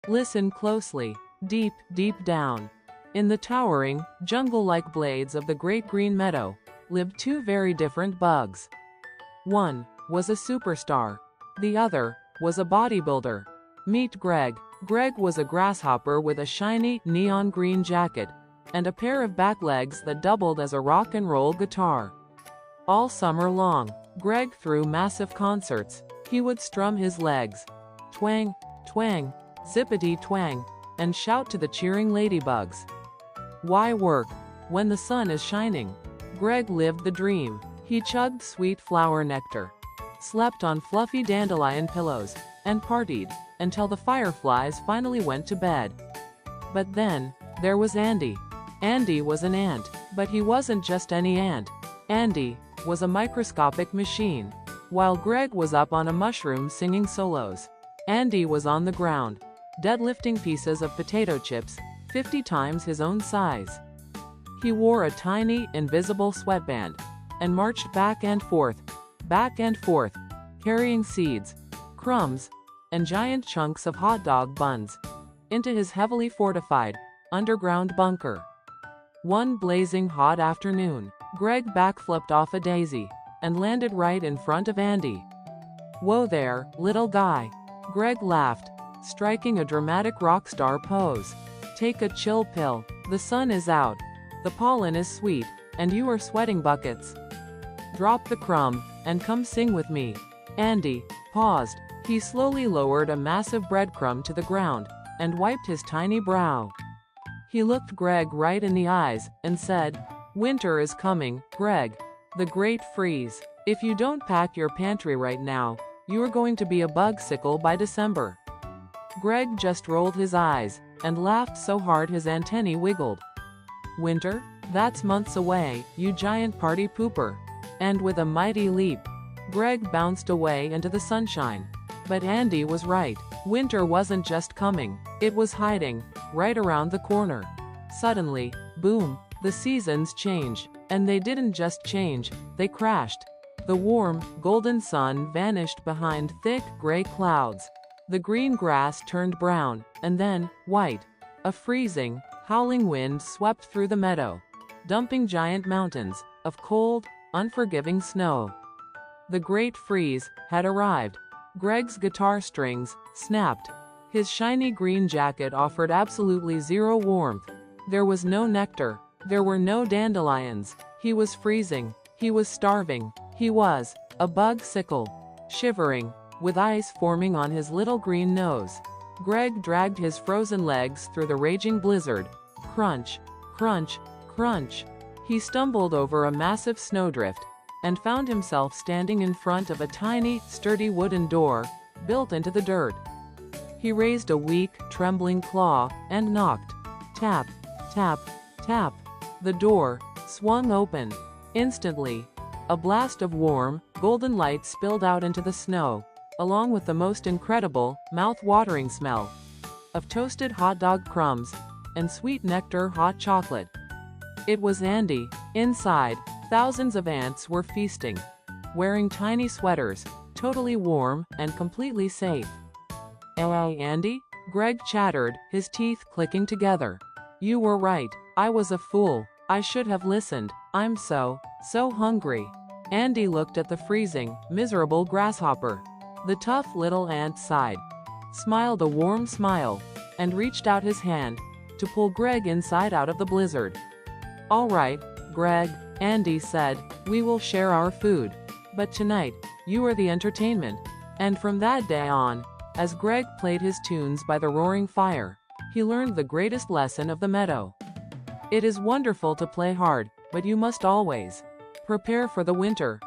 Listen closely, deep, deep down. In the towering, jungle-like blades of the great green meadow, lived two very different bugs. One was a superstar. The other was a bodybuilder. Meet Greg. Greg was a grasshopper with a shiny, neon green jacket, and a pair of back legs that doubled as a rock and roll guitar. All summer long, Greg threw massive concerts. He would strum his legs, twang, twang, zippity twang, and shout to the cheering ladybugs. Why work when the sun is shining? Greg lived the dream. He chugged sweet flower nectar, slept on fluffy dandelion pillows, and partied until the fireflies finally went to bed. But then, there was Andy. Andy was an ant, but he wasn't just any ant. Andy was a microscopic machine. While Greg was up on a mushroom singing solos, Andy was on the ground, deadlifting pieces of potato chips, 50 times his own size. He wore a tiny, invisible sweatband, and marched back and forth, carrying seeds, crumbs, and giant chunks of hot dog buns into his heavily fortified, underground bunker. One blazing hot afternoon, Greg backflipped off a daisy and landed right in front of Andy. "Whoa there, little guy," Greg laughed, striking a dramatic rock star pose. "Take a chill pill. The sun is out, the pollen is sweet, and you are sweating buckets. Drop the crumb and come sing with me." Andy paused. He slowly lowered a massive breadcrumb to the ground and wiped his tiny brow. He looked Greg right in the eyes and said, "Winter is coming, Greg. The great freeze. If you don't pack your pantry right now, you are going to be a bug-sickle by December." Greg just rolled his eyes and laughed so hard his antennae wiggled. "Winter? That's months away, you giant party pooper." And with a mighty leap, Greg bounced away into the sunshine. But Andy was right. Winter wasn't just coming, it was hiding, right around the corner. Suddenly, boom, the seasons change. And they didn't just change, they crashed. The warm, golden sun vanished behind thick, gray clouds. The green grass turned brown, and then, white. A freezing, howling wind swept through the meadow, dumping giant mountains of cold, unforgiving snow. The great freeze had arrived. Greg's guitar strings snapped. His shiny green jacket offered absolutely zero warmth. There was no nectar. There were no dandelions. He was freezing. He was starving. He was a bug-sickle, shivering, with ice forming on his little green nose. Greg dragged his frozen legs through the raging blizzard. Crunch, crunch, crunch. He stumbled over a massive snowdrift and found himself standing in front of a tiny, sturdy wooden door built into the dirt. He raised a weak, trembling claw and knocked. Tap, tap, tap. The door swung open. Instantly, a blast of warm, golden light spilled out into the snow, along with the most incredible, mouth-watering smell of toasted hot dog crumbs and sweet nectar hot chocolate. It was Andy. Inside, thousands of ants were feasting, wearing tiny sweaters, totally warm and completely safe. "Hey, Andy?" Greg chattered, his teeth clicking together. "You were right. I was a fool. I should have listened. I'm so hungry." Andy looked at the freezing, miserable grasshopper. The tough little ant sighed, smiled a warm smile, and reached out his hand to pull Greg inside out of the blizzard. "All right, Greg," Andy said, "we will share our food. But tonight, you are the entertainment." And from that day on, as Greg played his tunes by the roaring fire, he learned the greatest lesson of the meadow. It is wonderful to play hard, but you must always prepare for the winter.